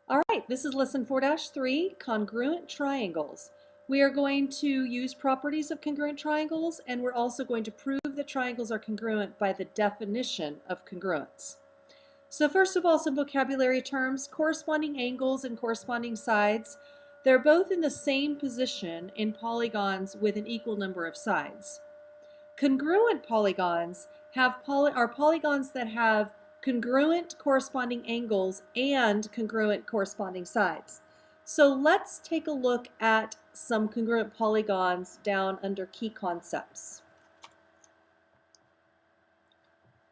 All right, this is lesson 4-3, Congruent Triangles. We are going to use properties of congruent triangles, and we're also going to prove that triangles are congruent by the definition of congruence. So first of all, some vocabulary terms: corresponding angles and corresponding sides. They're both in the same position in polygons with an equal number of sides. Congruent polygons are polygons that have congruent corresponding angles and congruent corresponding sides. So let's take a look at some congruent polygons down under key concepts.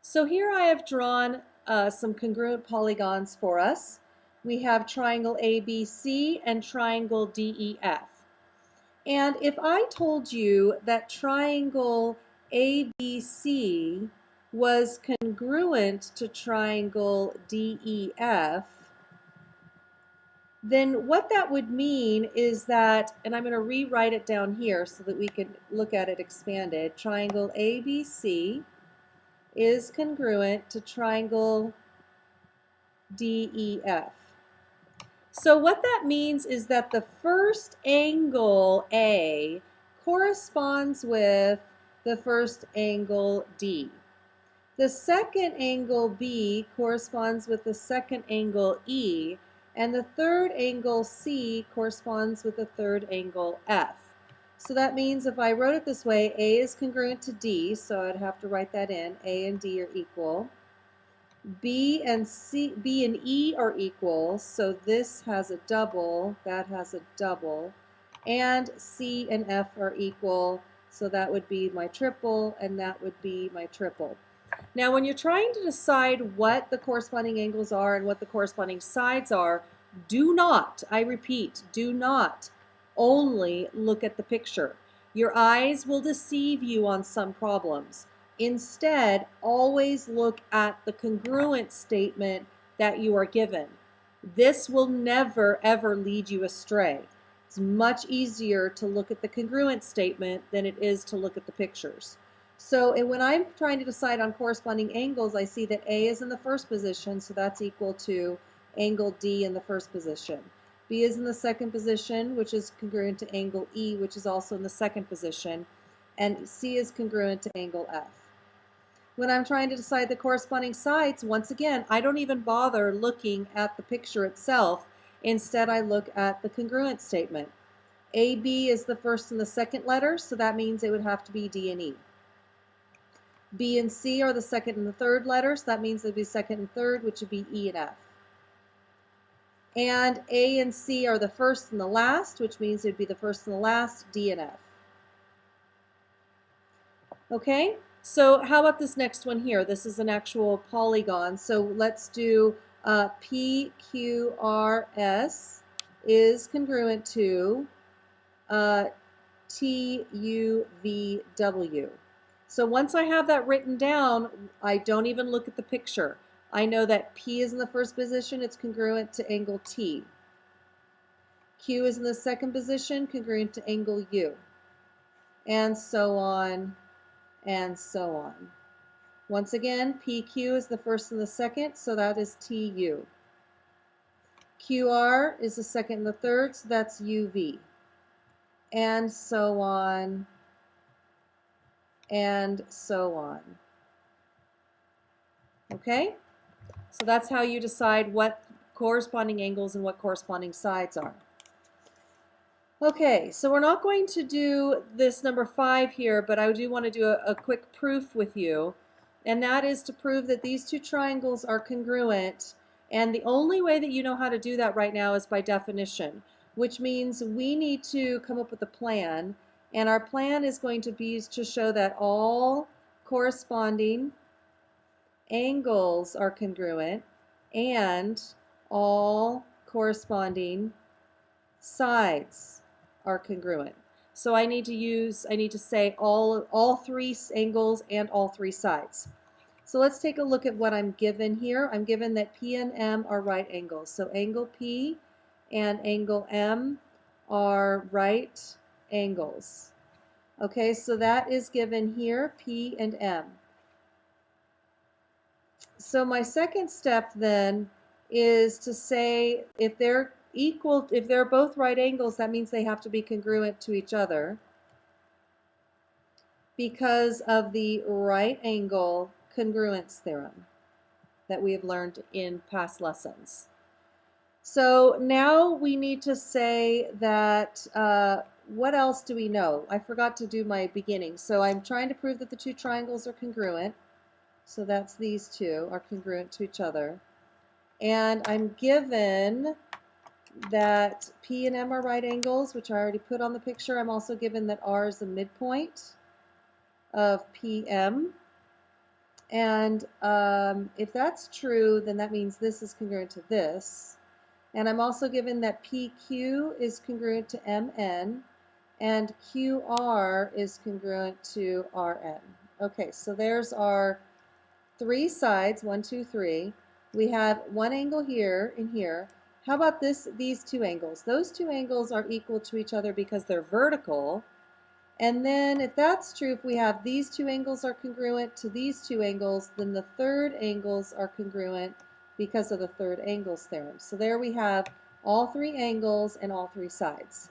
So here I have drawn some congruent polygons for us. We have triangle ABC and triangle DEF. And if I told you that triangle ABC was congruent to triangle DEF, then what that would mean is that, and I'm going to rewrite it down here so that we can look at it expanded, triangle ABC is congruent to triangle DEF. So what that means is that the first angle A corresponds with the first angle D. The second angle B corresponds with the second angle E, and the third angle C corresponds with the third angle F. So that means if I wrote it this way, A is congruent to D, so I'd have to write that in. A and D are equal. B and E are equal, so this has a double, that has a double, and C and F are equal, so that would be my triple, and that would be my triple. Now, when you're trying to decide what the corresponding angles are and what the corresponding sides are, do not, I repeat, do not only look at the picture. Your eyes will deceive you on some problems. Instead, always look at the congruent statement that you are given. This will never, ever lead you astray. It's much easier to look at the congruent statement than it is to look at the pictures. So when I'm trying to decide on corresponding angles, I see that A is in the first position, so that's equal to angle D in the first position. B is in the second position, which is congruent to angle E, which is also in the second position, and C is congruent to angle F. When I'm trying to decide the corresponding sides, once again, I don't even bother looking at the picture itself. Instead, I look at the congruent statement. AB is the first and the second letter, so that means it would have to be D and E. B and C are the second and the third letters, so that means it would be second and third, which would be E and F. And A and C are the first and the last, which means it would be the first and the last, D and F. Okay? So how about this next one here? This is an actual polygon. So let's do PQRS is congruent to TUVW. So once I have that written down, I don't even look at the picture. I know that P is in the first position, it's congruent to angle T. Q is in the second position, congruent to angle U. And so on. And so on. Once again, PQ is the first and the second, so that is TU. QR is the second and the third, so that's UV. And so on. And so on. Okay? So that's how you decide what corresponding angles and what corresponding sides are. Okay, so we're not going to do this number 5 here, but I do want to do a quick proof with you, and that is to prove that these two triangles are congruent, and the only way that you know how to do that right now is by definition, which means we need to come up with a plan, and our plan is going to be to show that all corresponding angles are congruent and all corresponding sides are congruent. So I need to say all three angles and all three sides. So let's take a look at what I'm given here. I'm given that P and M are right angles. So angle P and angle M are right angles. Okay, so that is given here, P and M. So my second step then is to say if they're equal, if they're both right angles, that means they have to be congruent to each other because of the right angle congruence theorem that we have learned in past lessons. So now we need to say that, what else do we know? I forgot to do my beginning. So I'm trying to prove that the two triangles are congruent. So that's these two are congruent to each other. And I'm given that P and M are right angles, which I already put on the picture. I'm also given that R is the midpoint of PM. And if that's true, then that means this is congruent to this. And I'm also given that PQ is congruent to MN and QR is congruent to RN. Okay, so there's our three sides, 1, 2, 3. We have one angle here and here. How about these two angles? Those two angles are equal to each other because they're vertical. And then if that's true, if we have these two angles are congruent to these two angles, then the third angles are congruent because of the third angles theorem. So there we have all three angles and all three sides.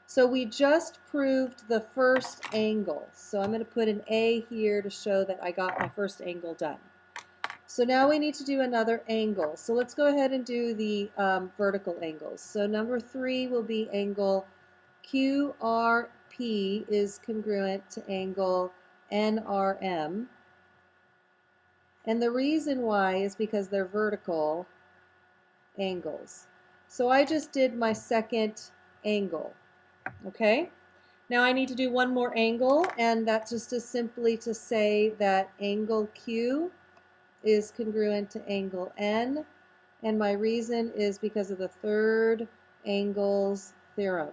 So we just proved the first angle. So I'm going to put an A here to show that I got my first angle done. So now we need to do another angle. So let's go ahead and do the vertical angles. So number 3 will be angle QRP is congruent to angle NRM. And the reason why is because they're vertical angles. So I just did my second angle. Okay? Now I need to do one more angle, and that just is simply to say that angle Q is congruent to angle N, and my reason is because of the third angles theorem.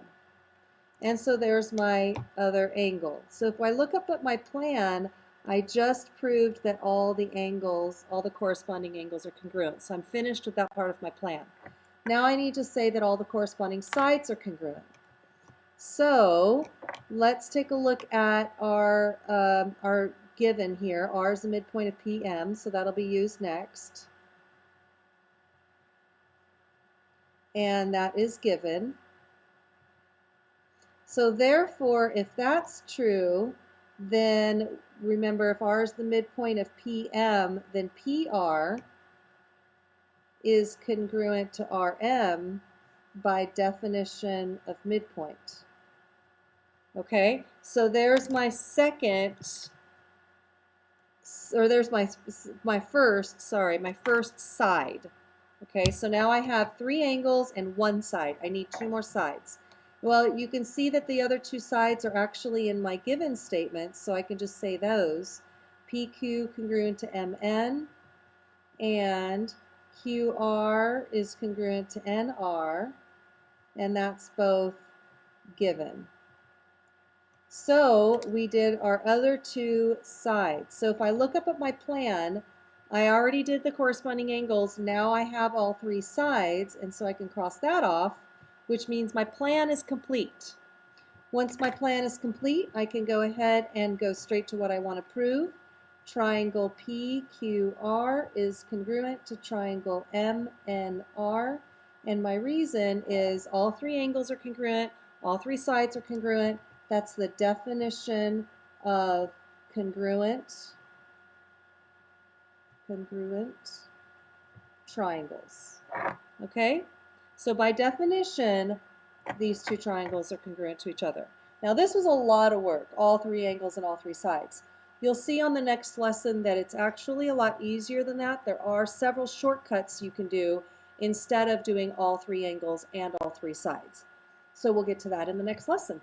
And so there's my other angle. So if I look up at my plan, I just proved that all the angles, all the corresponding angles are congruent. So I'm finished with that part of my plan. Now I need to say that all the corresponding sides are congruent. So let's take a look at our given here. R is the midpoint of PM, so that'll be used next. And that is given. So therefore, if that's true, then remember if R is the midpoint of PM, then PR is congruent to RM by definition of midpoint. Okay, so there's my second, or there's my first side. Okay, so now I have 3 angles and 1 side. I need 2 more sides. Well, you can see that the other 2 sides are actually in my given statement, so I can just say those. PQ congruent to MN, and QR is congruent to NR, and that's both given. So we did our other 2 sides. So if I look up at my plan, I already did the corresponding angles. Now I have all 3 sides, and so I can cross that off, which means my plan is complete. Once my plan is complete, I can go ahead and go straight to what I want to prove. Triangle PQR is congruent to triangle MNR, and my reason is all 3 angles are congruent, all 3 sides are congruent. That's the definition of congruent triangles. Okay? So by definition, these 2 triangles are congruent to each other. Now this was a lot of work, all 3 angles and all 3 sides. You'll see on the next lesson that it's actually a lot easier than that. There are several shortcuts you can do instead of doing all 3 angles and all 3 sides. So we'll get to that in the next lesson.